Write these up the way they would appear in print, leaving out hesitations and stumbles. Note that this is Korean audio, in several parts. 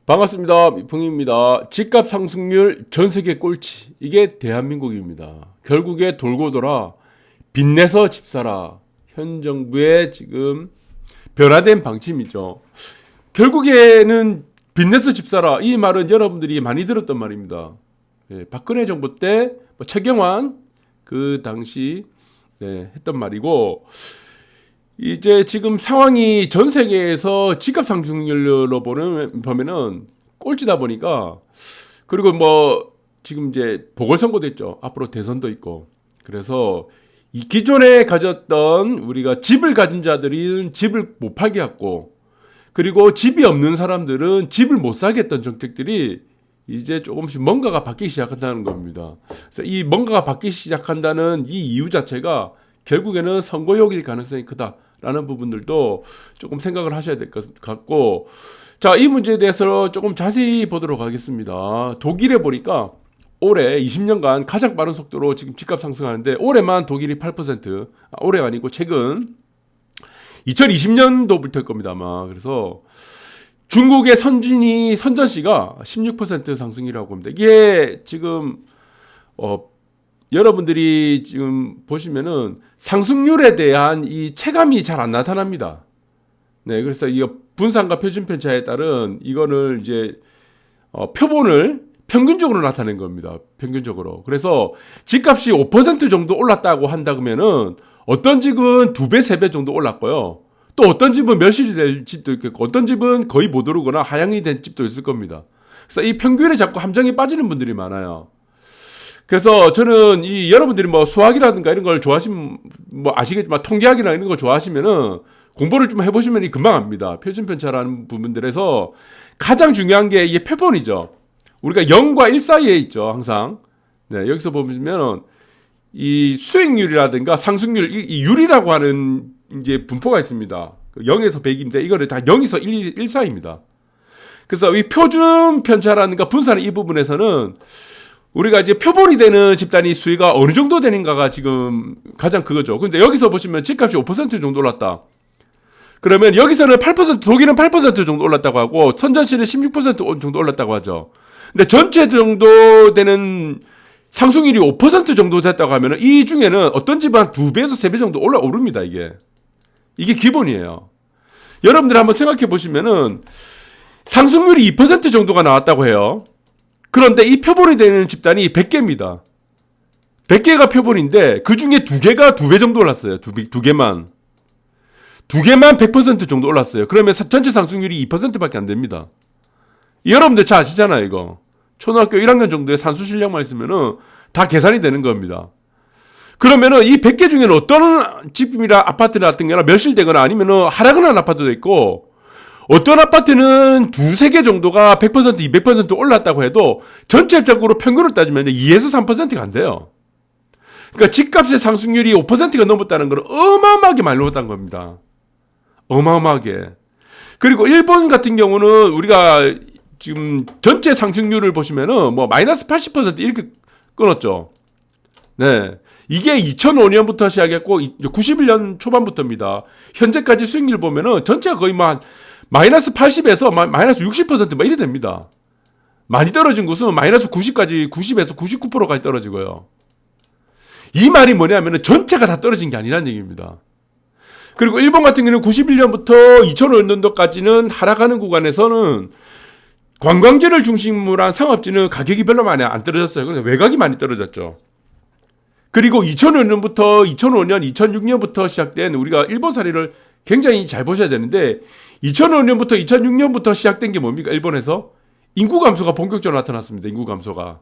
반갑습니다. 미풍입니다. 집값 상승률 전 세계 꼴찌. 이게 대한민국입니다. 결국에 돌고 돌아 빚내서 집 사라. 현 정부의 지금 변화된 방침이죠. 결국에는 빚내서 집 사라. 이 말은 여러분들이 많이 들었던 말입니다. 박근혜 정부 때 최경환 그 당시 했던 말이고, 이제 지금 상황이 전 세계에서 집값 상승률로 보면은 꼴찌다 보니까, 그리고 지금 이제 보궐선거도 있죠. 앞으로 대선도 있고. 그래서 이 기존에 가졌던 우리가 집을 가진 자들은 집을 못 팔게 했고, 그리고 집이 없는 사람들은 집을 못 사게 했던 정책들이 이제 조금씩 뭔가가 바뀌기 시작한다는 겁니다. 그래서 이 뭔가가 바뀌기 시작한다는 이 이유 자체가 결국에는 선거용일 가능성이 크다라는 부분들도 조금 생각을 하셔야 될 것 같고, 자, 이 문제에 대해서 조금 자세히 보도록 하겠습니다. 독일에 보니까 올해 20년간 가장 빠른 속도로 지금 집값 상승하는데, 올해만 독일이 8%, 올해가 아니고 최근 2020년도부터일 겁니다, 아마. 그래서 중국의 선전시가 16% 상승이라고 합니다. 이게 지금 여러분들이 지금 보시면은 상승률에 대한 이 체감이 잘 안 나타납니다. 네, 그래서 이 분산과 표준 편차에 따른 이거를 이제 표본을 평균적으로 나타낸 겁니다. 평균적으로. 그래서 집값이 5% 정도 올랐다고 한다 그러면은 어떤 집은 2배, 3배 정도 올랐고요. 또 어떤 집은 멸실이 될 집도 있겠고, 어떤 집은 거의 못 오르거나 하향이 된 집도 있을 겁니다. 그래서 이 평균에 자꾸 함정에 빠지는 분들이 많아요. 그래서 저는 이 여러분들이 수학이라든가 이런 걸 좋아하시면 아시겠지만, 통계학이나 이런 거 좋아하시면은 공부를 좀 해보시면 금방 압니다. 표준 편차라는 부분들에서 가장 중요한 게 이게 표본이죠. 우리가 0과 1 사이에 있죠, 항상. 네, 여기서 보면 이 수익률이라든가 상승률, 이 율이라고 하는 이제 분포가 있습니다. 0에서 100인데 이거를 다 0에서 1 사이입니다. 그래서 이 표준 편차라든가 분산의 이 부분에서는 우리가 이제 표본이 되는 집단이 수위가 어느 정도 되는가가 지금 가장 그거죠. 근데 여기서 보시면 집값이 5% 정도 올랐다. 그러면 여기서는 8%, 독일은 8% 정도 올랐다고 하고, 선전시는 16% 정도 올랐다고 하죠. 근데 전체 정도 되는 상승률이 5% 정도 됐다고 하면 이 중에는 어떤 집은 한 2배에서 3배 정도 오릅니다, 이게 기본이에요. 여러분들 한번 생각해 보시면은 상승률이 2% 정도가 나왔다고 해요. 그런데 이 표본이 되는 집단이 100개입니다. 100개가 표본인데 그 중에 2개가 2배 정도 올랐어요. 2개만 100% 정도 올랐어요. 그러면 전체 상승률이 2%밖에 안 됩니다. 여러분들 잘 아시잖아요, 이거. 초등학교 1학년 정도의 산수 실력만 있으면은 다 계산이 되는 겁니다. 그러면은 이 100개 중에는 어떤 집이나 아파트나 같은 경우나 멸실되거나 아니면은 하락을 한 아파트도 있고, 어떤 아파트는 2-3개 정도가 100%, 200% 올랐다고 해도 전체적으로 평균을 따지면 2에서 3%가 안 돼요. 그러니까 집값의 상승률이 5%가 넘었다는 건 어마어마하게 많이 올랐다는 겁니다. 어마어마하게. 그리고 일본 같은 경우는 우리가 지금 전체 상승률을 보시면은 마이너스 80% 이렇게 끊었죠. 네. 이게 2005년부터 시작했고 91년 초반부터입니다. 현재까지 수익률 보면은 전체가 거의 마이너스 80에서 마이너스 60% 이래 됩니다. 많이 떨어진 곳은 마이너스 90까지, 90에서 99%까지 떨어지고요. 이 말이 뭐냐면은 전체가 다 떨어진 게 아니라는 얘기입니다. 그리고 일본 같은 경우는 91년부터 2005년도까지는 하락하는 구간에서는 관광지를 중심으로 한 상업지는 가격이 별로 많이 안 떨어졌어요. 그래서 외곽이 많이 떨어졌죠. 그리고 2005년부터 2005년, 2006년부터 시작된 우리가 일본 사례를 굉장히 잘 보셔야 되는데, 2005년부터 2006년부터 시작된 게 뭡니까? 일본에서 인구 감소가 본격적으로 나타났습니다. 인구 감소가.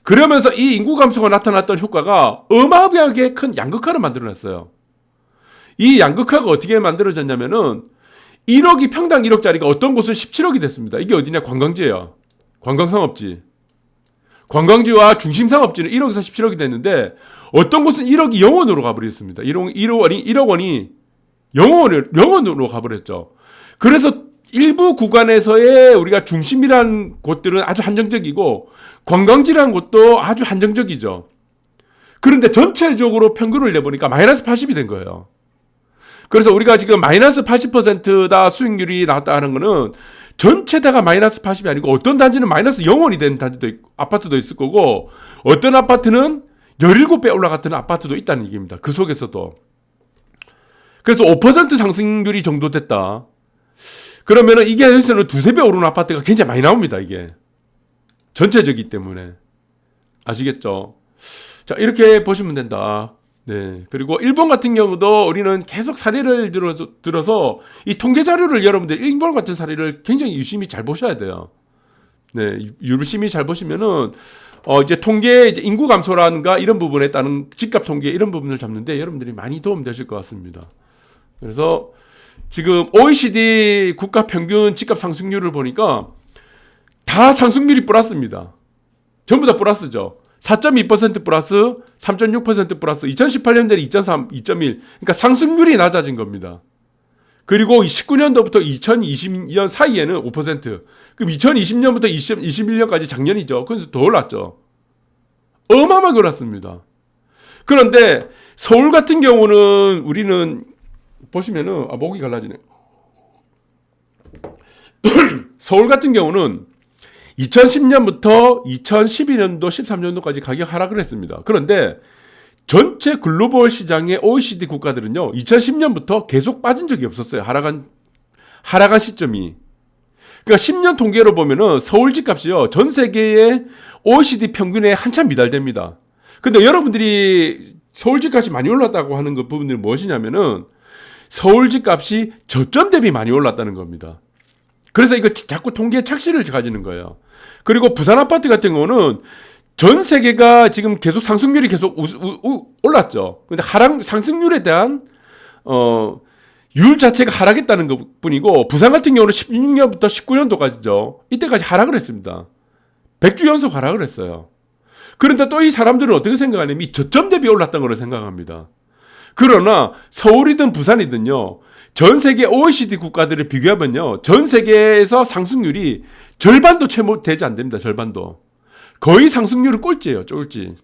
그러면서 이 인구 감소가 나타났던 효과가 어마어마하게 큰 양극화를 만들어냈어요. 이 양극화가 어떻게 만들어졌냐면은 1억이 평당 1억짜리가 어떤 곳은 17억이 됐습니다. 이게 어디냐? 관광지예요. 관광상업지. 관광지와 중심상업지는 1억에서 17억이 됐는데 어떤 곳은 1억이 0원으로 가버렸습니다. 1억 원이 0원으로 가버렸죠. 그래서 일부 구간에서의 우리가 중심이라는 곳들은 아주 한정적이고 관광지라는 곳도 아주 한정적이죠. 그런데 전체적으로 평균을 내보니까 마이너스 80이 된 거예요. 그래서 우리가 지금 마이너스 80%다 수익률이 나왔다 하는 거는 전체 다가 마이너스 80이 아니고 어떤 단지는 마이너스 0원이 된 단지도 있고, 아파트도 있을 거고 어떤 아파트는 17배 올라갔던 아파트도 있다는 얘기입니다. 그 속에서도. 그래서 5% 상승률이 정도 됐다. 그러면은 이게 여기서는 두세 배 오른 아파트가 굉장히 많이 나옵니다. 이게. 전체적이기 때문에. 아시겠죠? 자, 이렇게 보시면 된다. 네. 그리고 일본 같은 경우도 우리는 계속 사례를 들어서 이 통계 자료를 여러분들 일본 같은 사례를 굉장히 유심히 잘 보셔야 돼요. 네. 유심히 잘 보시면은 이제 통계, 이제 인구 감소라든가 이런 부분에 따른 집값 통계 이런 부분을 잡는데 여러분들이 많이 도움 되실 것 같습니다. 그래서 지금 OECD 국가 평균 집값 상승률을 보니까 다 상승률이 플러스입니다. 전부 다 플러스죠. 4.2% 플러스, 3.6% 플러스, 2018년대는 2.3, 2.1. 그러니까 상승률이 낮아진 겁니다. 그리고 19년도부터 2020년 사이에는 5%. 그럼 2020년부터 2021년까지 작년이죠. 그래서 더 올랐죠. 어마어마하게 올랐습니다. 그런데 서울 같은 경우는 우리는 보시면은 목이 갈라지네. 서울 같은 경우는 2010년부터 2012년도, 13년도까지 가격 하락을 했습니다. 그런데 전체 글로벌 시장의 OECD 국가들은요, 2010년부터 계속 빠진 적이 없었어요. 하락한 시점이. 그러니까 10년 통계로 보면은 서울 집값이요, 전 세계의 OECD 평균에 한참 미달됩니다. 근데 여러분들이 서울 집값이 많이 올랐다고 하는 그 부분들이 무엇이냐면은 서울 집값이 저점 대비 많이 올랐다는 겁니다. 그래서 이거 자꾸 통계에 착시를 가지는 거예요. 그리고 부산 아파트 같은 경우는 전 세계가 지금 계속 상승률이 계속 올랐죠. 근데 상승률에 대한 율 자체가 하락했다는 것 뿐이고, 부산 같은 경우는 16년부터 19년도까지죠. 이때까지 하락을 했습니다. 100주 연속 하락을 했어요. 그런데 또 이 사람들은 어떻게 생각하냐면 이 저점 대비 올랐다는 걸 생각합니다. 그러나 서울이든 부산이든요, 전 세계 OECD 국가들을 비교하면요, 전 세계에서 상승률이 절반도 채 되지 안 됩니다. 절반도. 거의 상승률은 꼴찌예요. 꼴찌.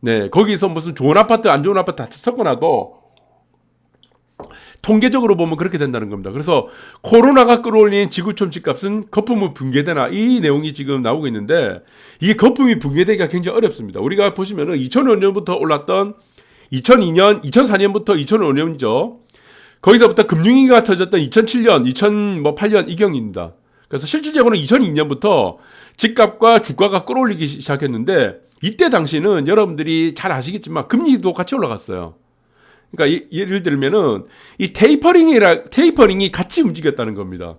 네, 거기서 무슨 좋은 아파트, 안 좋은 아파트 다 섞어놔도 통계적으로 보면 그렇게 된다는 겁니다. 그래서 코로나가 끌어올린 지구촌 집값은 거품이 붕괴되나, 이 내용이 지금 나오고 있는데, 이게 거품이 붕괴되기가 굉장히 어렵습니다. 우리가 보시면은 2005년부터 올랐던 2002년, 2004년부터 2005년이죠. 거기서부터 금융위기가 터졌던 2007년, 2008년 이 경입니다. 그래서 실질적으로는 2002년부터 집값과 주가가 끌어올리기 시작했는데, 이때 당시는 여러분들이 잘 아시겠지만 금리도 같이 올라갔어요. 그러니까 예를 들면은 이 테이퍼링이 같이 움직였다는 겁니다.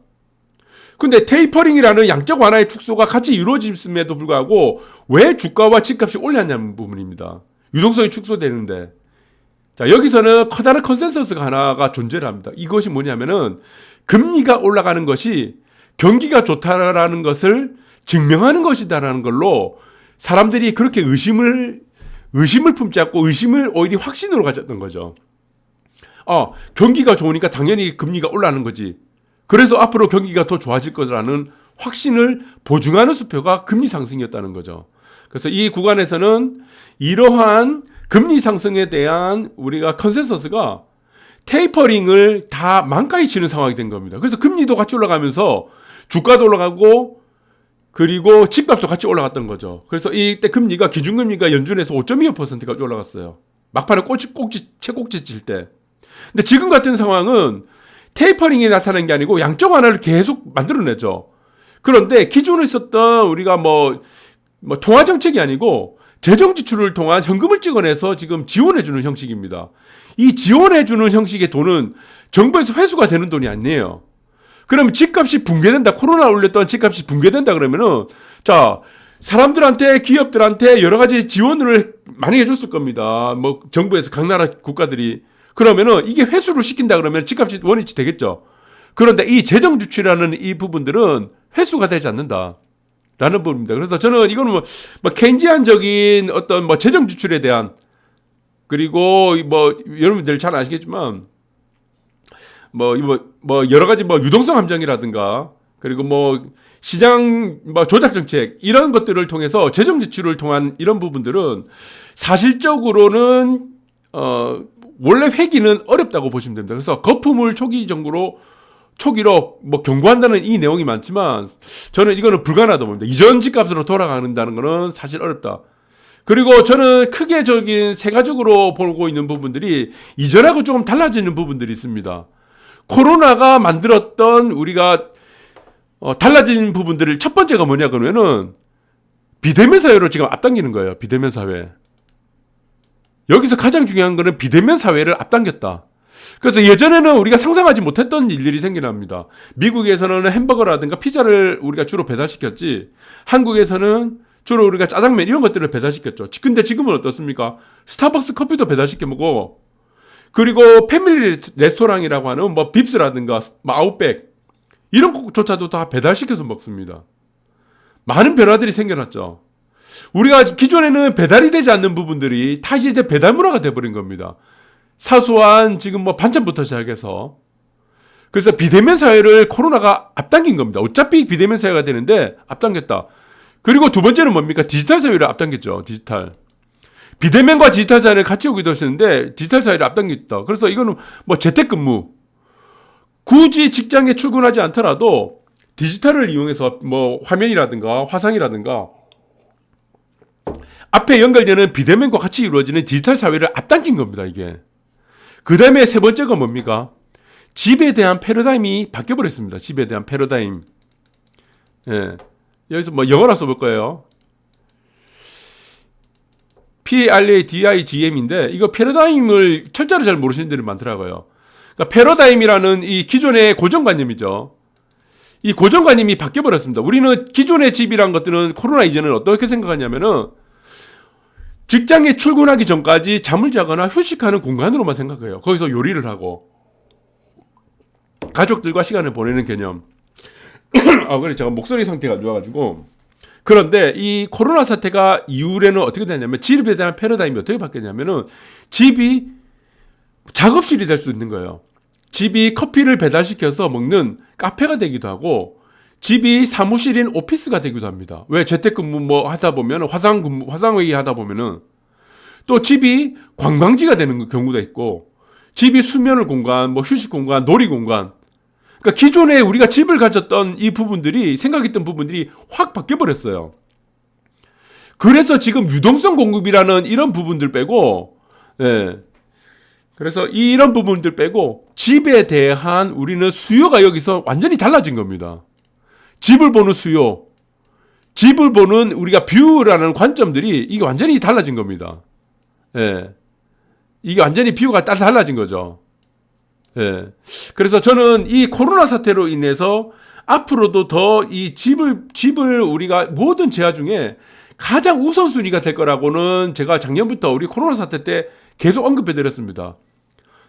근데 테이퍼링이라는 양적 완화의 축소가 같이 이루어졌음에도 불구하고 왜 주가와 집값이 올랐냐는 부분입니다. 유동성이 축소되는데. 자, 여기서는 커다란 컨센서스가 하나가 존재를 합니다. 이것이 뭐냐면은 금리가 올라가는 것이 경기가 좋다라는 것을 증명하는 것이다라는 걸로 사람들이 그렇게 의심을 품지 않고 의심을 오히려 확신으로 가졌던 거죠. 경기가 좋으니까 당연히 금리가 올라가는 거지. 그래서 앞으로 경기가 더 좋아질 거라는 확신을 보증하는 수표가 금리 상승이었다는 거죠. 그래서 이 구간에서는 이러한 금리 상승에 대한 우리가 컨센서스가 테이퍼링을 다 만까지 치는 상황이 된 겁니다. 그래서 금리도 같이 올라가면서 주가도 올라가고 그리고 집값도 같이 올라갔던 거죠. 그래서 이때 금리가 기준금리가 연준에서 5.25%까지 올라갔어요. 막판에 최꼭지 칠 때. 근데 지금 같은 상황은 테이퍼링이 나타난 게 아니고 양적 완화를 계속 만들어내죠. 그런데 기존에 있었던 우리가 뭐 통화 정책이 아니고 재정 지출을 통한 현금을 찍어내서 지금 지원해주는 형식입니다. 이 지원해주는 형식의 돈은 정부에서 회수가 되는 돈이 아니에요. 그러면 집값이 붕괴된다. 코로나 올렸던 집값이 붕괴된다 그러면은, 자, 사람들한테, 기업들한테 여러 가지 지원을 많이 해줬을 겁니다. 뭐 정부에서 각 나라 국가들이. 그러면은 이게 회수를 시킨다 그러면 집값이 원위치 되겠죠. 그런데 이 재정 지출이라는 이 부분들은 회수가 되지 않는다. 라는 부분입니다. 그래서 저는 이거는 뭐 케인지안적인 어떤 뭐 재정 지출에 대한, 그리고 뭐 여러분들 잘 아시겠지만 뭐 여러 가지 뭐 유동성 함정이라든가, 그리고 뭐 시장 뭐 조작 정책 이런 것들을 통해서 재정 지출을 통한 이런 부분들은 사실적으로는 원래 회기는 어렵다고 보시면 됩니다. 그래서 거품을 초기적으로 초기로 뭐 경고한다는 이 내용이 많지만 저는 이거는 불가능하다고 봅니다. 이전 집값으로 돌아가는다는 거는 사실 어렵다. 그리고 저는 크게 적인 세 가지로 보고 있는 부분들이 이전하고 조금 달라지는 부분들이 있습니다. 코로나가 만들었던 우리가 달라진 부분들을 첫 번째가 뭐냐 그러면은 비대면 사회로 지금 앞당기는 거예요. 비대면 사회. 여기서 가장 중요한 거는 비대면 사회를 앞당겼다. 그래서 예전에는 우리가 상상하지 못했던 일들이 생겨납니다. 미국에서는 햄버거라든가 피자를 우리가 주로 배달시켰지, 한국에서는 주로 우리가 짜장면 이런 것들을 배달시켰죠. 근데 지금은 어떻습니까? 스타벅스 커피도 배달시켜 먹고, 그리고 패밀리 레스토랑이라고 하는 뭐 빕스라든가 뭐 아웃백 이런 것조차도 다 배달시켜서 먹습니다. 많은 변화들이 생겨났죠. 우리가 기존에는 배달이 되지 않는 부분들이 다 이제 배달 문화가 돼버린 겁니다. 사소한 지금 뭐 반찬부터 시작해서. 그래서 비대면 사회를 코로나가 앞당긴 겁니다. 어차피 비대면 사회가 되는데 앞당겼다. 그리고 두 번째는 뭡니까? 디지털 사회를 앞당겼죠. 디지털. 비대면과 디지털 사회를 같이 오기도 하시는데 디지털 사회를 앞당겼다. 그래서 이거는 뭐 재택근무. 굳이 직장에 출근하지 않더라도 디지털을 이용해서 뭐 화면이라든가 화상이라든가 앞에 연결되는 비대면과 같이 이루어지는 디지털 사회를 앞당긴 겁니다, 이게. 그 다음에 세 번째가 뭡니까? 집에 대한 패러다임이 바뀌어버렸습니다. 집에 대한 패러다임. 예. 여기서 뭐 영어로 써볼 거예요. PARADIGM인데, 이거 패러다임을 철자로 잘 모르시는 분들이 많더라고요. 그러니까 패러다임이라는 이 기존의 고정관념이죠. 이 고정관념이 바뀌어버렸습니다. 우리는 기존의 집이란 것들은 코로나 이전에는 어떻게 생각하냐면은 직장에 출근하기 전까지 잠을 자거나 휴식하는 공간으로만 생각해요. 거기서 요리를 하고 가족들과 시간을 보내는 개념. 그래 제가 목소리 상태가 안 좋아가지고. 그런데 이 코로나 사태가 이후에는 어떻게 되냐면 집에 대한 패러다임이 어떻게 바뀌었냐면은 집이 작업실이 될 수 있는 거예요. 집이 커피를 배달시켜서 먹는 카페가 되기도 하고, 집이 사무실인 오피스가 되기도 합니다. 왜? 재택근무 뭐 하다 보면 화상회의 하다 보면은 또 집이 관광지가 되는 경우도 있고, 집이 수면을 공간, 뭐 휴식 공간, 놀이 공간. 그러니까 기존에 우리가 집을 가졌던 이 부분들이, 생각했던 부분들이 확 바뀌어 버렸어요. 그래서 지금 유동성 공급이라는 이런 부분들 빼고, 예. 그래서 이런 부분들 빼고 집에 대한 우리는 수요가 여기서 완전히 달라진 겁니다. 집을 보는 수요, 집을 보는 우리가 뷰라는 관점들이 이게 완전히 달라진 겁니다. 예. 이게 완전히 뷰가 달라진 거죠. 예. 그래서 저는 이 코로나 사태로 인해서 앞으로도 더 이 집을 우리가 모든 재화 중에 가장 우선순위가 될 거라고는 제가 작년부터 우리 코로나 사태 때 계속 언급해 드렸습니다.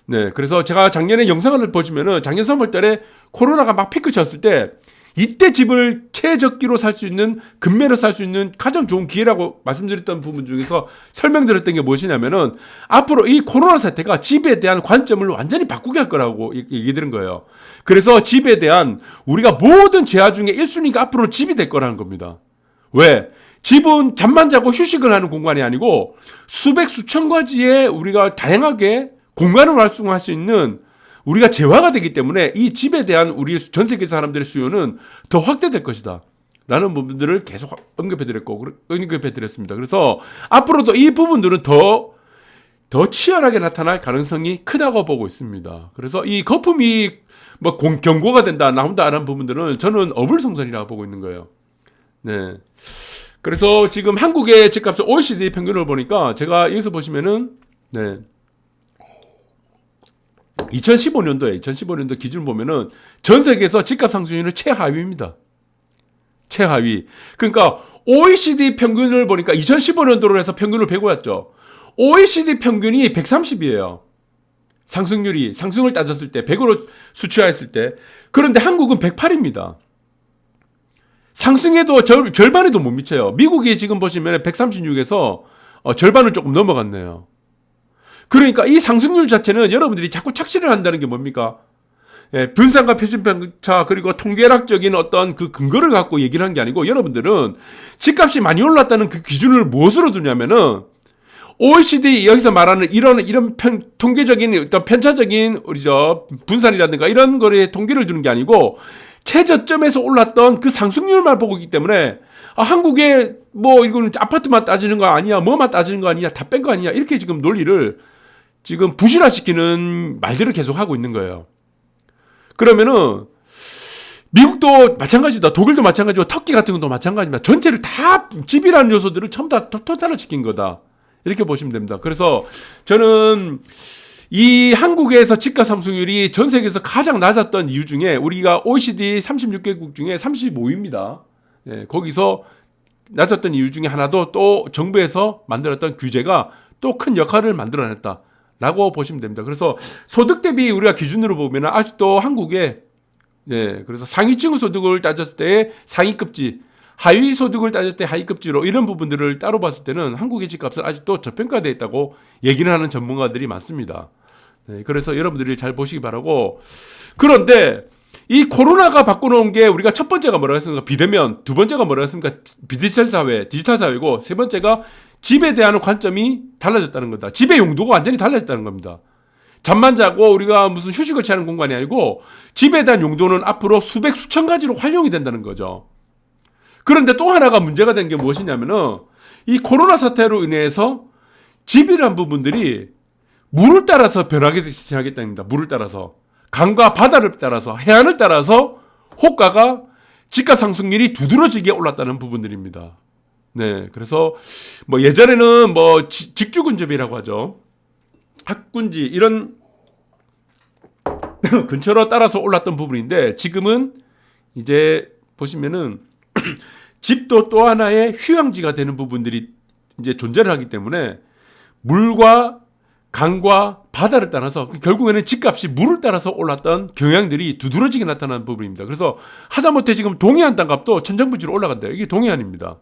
네. 그래서 제가 작년에 영상을 보시면은 작년 3월 달에 코로나가 막 피크 쳤을 때 이때 집을 최저기로 살 수 있는, 금매로 살 수 있는 가장 좋은 기회라고 말씀드렸던 부분 중에서 설명드렸던 게 무엇이냐면은 앞으로 이 코로나 사태가 집에 대한 관점을 완전히 바꾸게 할 거라고 얘기 드린 거예요. 그래서 집에 대한 우리가 모든 재화 중에 1순위가 앞으로 집이 될 거라는 겁니다. 왜? 집은 잠만 자고 휴식을 하는 공간이 아니고 수백 수천 가지의 우리가 다양하게 공간을 활성화할 수 있는 우리가 재화가 되기 때문에 이 집에 대한 우리 전 세계 사람들의 수요는 더 확대될 것이다 라는 부분들을 계속 언급해 드렸습니다. 그래서 앞으로도 이 부분들은 더 치열하게 나타날 가능성이 크다고 보고 있습니다. 그래서 이 거품이 뭐 경고가 나온다라는 부분들은 저는 어불성설이라고 보고 있는 거예요. 네. 그래서 지금 한국의 집값을 OECD 평균을 보니까 제가 여기서 보시면은, 네. 2015년도 기준 보면은 전 세계에서 집값 상승률은 최하위입니다. 최하위. 그러니까 OECD 평균을 보니까 2015년도로 해서 평균을 105였죠. OECD 평균이 130이에요. 상승을 따졌을 때, 100으로 수치화했을 때. 그런데 한국은 108입니다. 상승에도 절반에도 못 미쳐요. 미국이 지금 보시면 136에서 절반을 조금 넘어갔네요. 그러니까 이 상승률 자체는 여러분들이 자꾸 착시를 한다는 게 뭡니까? 예, 분산과 표준편차 그리고 통계학적인 어떤 그 근거를 갖고 얘기를 한 게 아니고, 여러분들은 집값이 많이 올랐다는 그 기준을 무엇으로 두냐면은 OECD 여기서 말하는 이런 통계적인 어떤 편차적인 우리 분산이라든가 이런 거에 통계를 주는 게 아니고 최저점에서 올랐던 그 상승률만 보고 있기 때문에 한국에 뭐 이거는 아파트만 따지는 거 아니야, 뭐만 따지는 거 아니야, 다 뺀 거 아니야, 이렇게 지금 논리를 지금 부실화시키는 말들을 계속 하고 있는 거예요. 그러면은 미국도 마찬가지다, 독일도 마찬가지고 터키 같은 것도 마찬가지입니다. 전체를 다 집이라는 요소들을 전부 다 토탈을 시킨 거다, 이렇게 보시면 됩니다. 그래서 저는 이 한국에서 집값 상승률이 전 세계에서 가장 낮았던 이유 중에 우리가 OECD 36개국 중에 35위입니다. 예, 거기서 낮았던 이유 중에 하나도 또 정부에서 만들었던 규제가 또 큰 역할을 만들어냈다라고 보시면 됩니다. 그래서 소득 대비 우리가 기준으로 보면 아직도 한국에 그래서 상위층 소득을 따졌을 때 상위급지, 하위 소득을 따졌을 때 하위급지로 이런 부분들을 따로 봤을 때는 한국의 집값은 아직도 저평가되어 있다고 얘기를 하는 전문가들이 많습니다. 그래서 여러분들이 잘 보시기 바라고. 그런데 이 코로나가 바꿔놓은 게 우리가 첫 번째가 뭐라고 했습니까? 비대면. 두 번째가 뭐라고 했습니까? 디지털 사회고, 세 번째가 집에 대한 관점이 달라졌다는 거다. 집의 용도가 완전히 달라졌다는 겁니다. 잠만 자고 우리가 무슨 휴식을 취하는 공간이 아니고 집에 대한 용도는 앞으로 수백 수천 가지로 활용이 된다는 거죠. 그런데 또 하나가 문제가 된 게 무엇이냐면은 이 코로나 사태로 인해서 집이란 부분들이 물을 따라서 변하기 시작했답니다. 물을 따라서. 강과 바다를 따라서, 해안을 따라서 호가가 집값 상승률이 두드러지게 올랐다는 부분들입니다. 네. 그래서 뭐 예전에는 뭐 직주근접이라고 하죠. 학군지 이런 근처로 따라서 올랐던 부분인데 지금은 이제 보시면은 집도 또 하나의 휴양지가 되는 부분들이 이제 존재를 하기 때문에 물과 강과 바다를 따라서 결국에는 집값이 물을 따라서 올랐던 경향들이 두드러지게 나타나는 부분입니다. 그래서 하다못해 지금 동해안 땅값도 천정부지로 올라간대요. 이게 동해안입니다.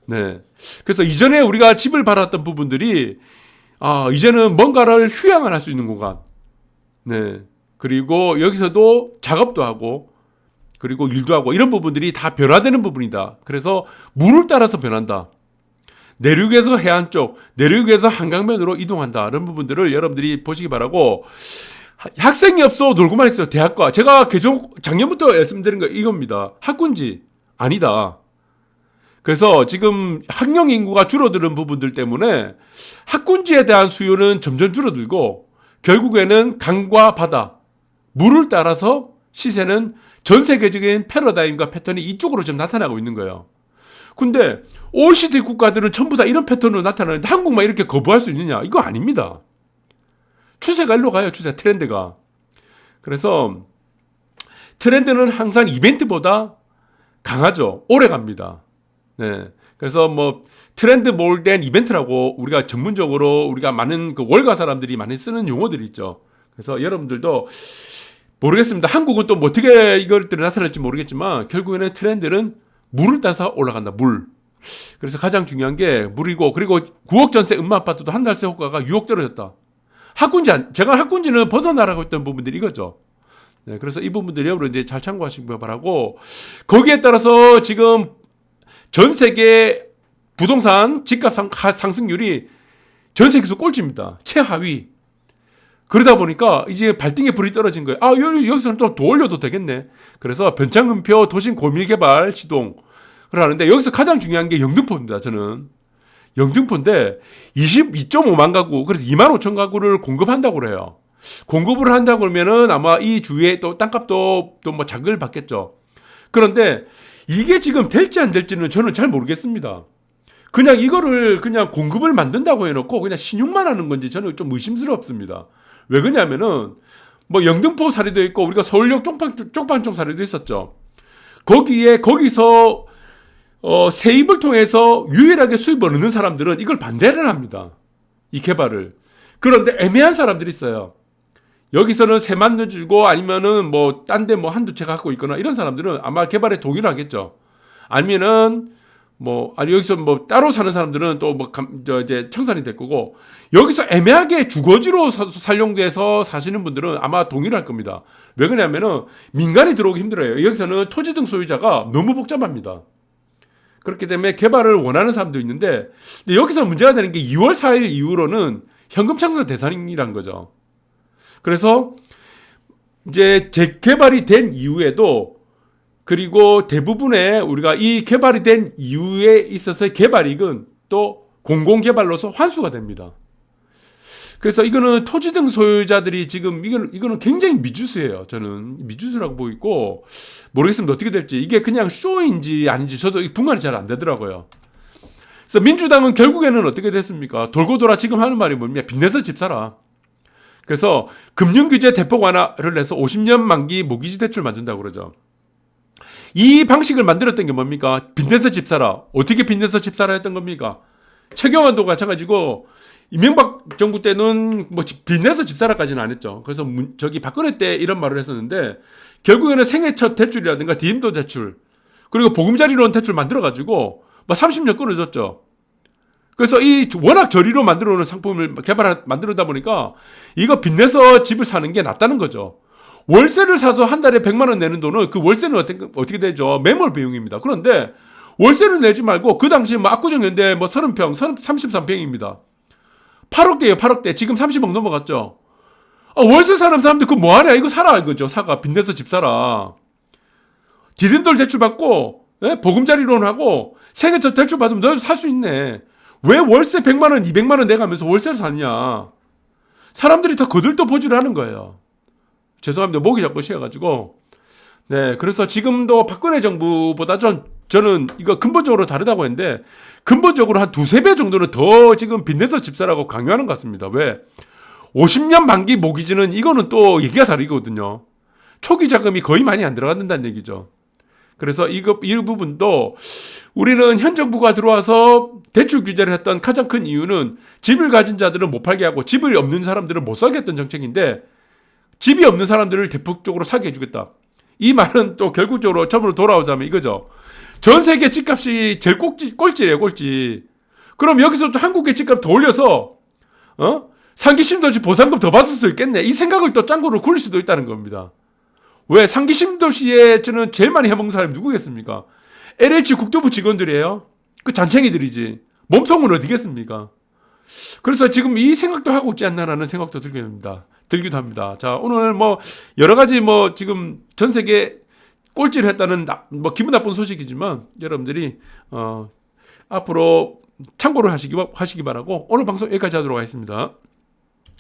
네. 그래서 이전에 우리가 집을 팔았던 부분들이 이제는 뭔가를 휴양을 할 수 있는 공간. 네. 그리고 여기서도 작업도 하고 그리고 일도 하고 이런 부분들이 다 변화되는 부분이다. 그래서 물을 따라서 변한다. 내륙에서 해안 쪽, 내륙에서 한강면으로 이동한다. 이런 부분들을 여러분들이 보시기 바라고. 학생이 없어 놀고만 있어요. 대학과. 제가 계속 작년부터 말씀드린 거 이겁니다. 학군지 아니다. 그래서 지금 학령 인구가 줄어드는 부분들 때문에 학군지에 대한 수요는 점점 줄어들고 결국에는 강과 바다, 물을 따라서 시세는 전 세계적인 패러다임과 패턴이 이쪽으로 좀 나타나고 있는 거예요. 근데 OECD 국가들은 전부 다 이런 패턴으로 나타나는데 한국만 이렇게 거부할 수 있느냐? 이거 아닙니다. 추세가 일로 가요. 트렌드가. 그래서 트렌드는 항상 이벤트보다 강하죠. 오래 갑니다. 네. 그래서 뭐 트렌드 몰된 이벤트라고 우리가 전문적으로 우리가 많은 그 월가 사람들이 많이 쓰는 용어들이 있죠. 그래서 여러분들도 모르겠습니다. 한국은 또 뭐 어떻게 이것들이 나타날지 모르겠지만 결국에는 트렌드는 물을 따서 올라간다. 물. 그래서 가장 중요한 게 물이고 그리고 9억 전세 음마 아파트도 한 달 새 호가가 6억 떨어졌다. 제가 학군지는 벗어나라고 했던 부분들이 이거죠. 네, 그래서 이 부분들이 여러분 이제 잘 참고하시기 바라고 거기에 따라서 지금 전 세계 부동산 집값 상승률이 전 세계에서 꼴찌입니다. 최하위. 그러다 보니까 이제 발등에 불이 떨어진 거예요. 여기서는 또 더 올려도 되겠네. 그래서 변창금표 도심 고밀개발 시동을 하는데 여기서 가장 중요한 게 영등포입니다. 저는 영등포인데 22.5만 가구, 그래서 2만 5천 가구를 공급한다고 그래요. 공급을 한다고 그러면은 아마 이 주위에 또 땅값도 또 뭐 자극을 받겠죠. 그런데 이게 지금 될지 안 될지는 저는 잘 모르겠습니다. 그냥 이거를 그냥 공급을 만든다고 해놓고 그냥 신용만 하는 건지 저는 좀 의심스럽습니다. 왜 그러냐면은 뭐 영등포 사례도 있고 우리가 서울역 쪽방촌 사례도 있었죠. 거기서 세입을 통해서 유일하게 수입을 얻는 사람들은 이걸 반대를 합니다. 이 개발을. 그런데 애매한 사람들이 있어요. 여기서는 세만 넣어주고 아니면은 뭐 딴 데 뭐 한두 채 갖고 있거나 이런 사람들은 아마 개발에 동의를 하겠죠. 아니면은 여기서 뭐 따로 사는 사람들은 또 뭐 이제 청산이 될 거고 여기서 애매하게 주거지로 살용돼서 사시는 분들은 아마 동의를 할 겁니다. 왜 그러냐면은 민간이 들어오기 힘들어요. 여기서는 토지 등 소유자가 너무 복잡합니다. 그렇기 때문에 개발을 원하는 사람도 있는데, 근데 여기서 문제가 되는 게 2월 4일 이후로는 현금 청산 대상이란 거죠. 그래서 이제 재개발이 된 이후에도, 그리고 대부분의 우리가 이 개발이 된 이후에 있어서의 개발이익은 또 공공개발로서 환수가 됩니다. 그래서 이거는 토지 등 소유자들이 지금 이거는 굉장히 미주수예요. 저는 미주수라고 보이고, 모르겠습니다. 어떻게 될지. 이게 그냥 쇼인지 아닌지 저도 분간이 잘 안 되더라고요. 그래서 민주당은 결국에는 어떻게 됐습니까? 돌고 돌아 지금 하는 말이 뭡니까? 빚내서 집 사라. 그래서 금융규제 대폭 완화를 해서 50년 만기 모기지 대출 만든다고 그러죠. 이 방식을 만들었던 게 뭡니까? 빚내서 집 사라. 어떻게 빚내서 집 사라 했던 겁니까? 최경환도 마찬가지고, 이명박 정부 때는 뭐 빚내서 집 사라까지는 안 했죠. 그래서 저기 박근혜 때 이런 말을 했었는데, 결국에는 생애 첫 대출이라든가 디임도 대출, 그리고 보금자리론 대출 만들어가지고 뭐 30년 끊어줬죠. 그래서 이 워낙 저리로 만들어 놓은 상품을 만들어다 보니까 이거 빚내서 집을 사는 게 낫다는 거죠. 월세를 사서 한 달에 100만 원 내는 돈은 그 월세는 어떻게 되죠? 매몰 비용입니다. 그런데 월세를 내지 말고 그 당시 뭐 압구정 연대 뭐 30평, 33평입니다. 8억대예요, 8억대. 지금 30억 넘어갔죠. 월세 사는 사람들 그거 뭐하냐? 이거 사라 이거죠. 사가. 빚내서 집 사라. 디딤돌 대출 받고, 예? 보금자리론 하고 생애 첫 대출 받으면 너도 살 수 있네. 왜 월세 100만 원, 200만 원 내가면서 월세를 사느냐? 사람들이 다 거들떠 보지를 하는 거예요. 죄송합니다. 목이 자꾸 쉬어가지고. 네, 그래서 지금도 박근혜 정부보다 저는 이거 근본적으로 다르다고 했는데, 근본적으로 한 두세 배 정도는 더 지금 빚내서 집 사라고 강요하는 것 같습니다. 왜? 50년 만기 모기지는 이거는 또 얘기가 다르거든요. 초기 자금이 거의 많이 안 들어간다는 얘기죠. 그래서 이 부분도 우리는 현 정부가 들어와서 대출 규제를 했던 가장 큰 이유는 집을 가진 자들은 못 팔게 하고 집이 없는 사람들은 못 사게 했던 정책인데, 집이 없는 사람들을 대폭적으로 사게 해주겠다. 이 말은 또 결국적으로 처음으로 돌아오자면 이거죠. 전 세계 집값이 제일 꼴찌예요, 꼴찌. 그럼 여기서 또 한국의 집값 더 올려서 상기 신도시 보상금 더 받을 수 있겠네. 이 생각을 또 짱구로 굴릴 수도 있다는 겁니다. 왜? 상기 신도시에 저는 제일 많이 해먹는 사람이 누구겠습니까? LH 국토부 직원들이에요. 그 잔챙이들이지. 몸통은 어디겠습니까? 그래서 지금 이 생각도 하고 있지 않나라는 생각도 들기도 합니다. 자, 오늘 뭐 여러 가지 뭐 지금 전 세계 꼴찌를 했다는 뭐 기분 나쁜 소식이지만 여러분들이 앞으로 참고를 하시기 바라고 오늘 방송 여기까지 하도록 하겠습니다.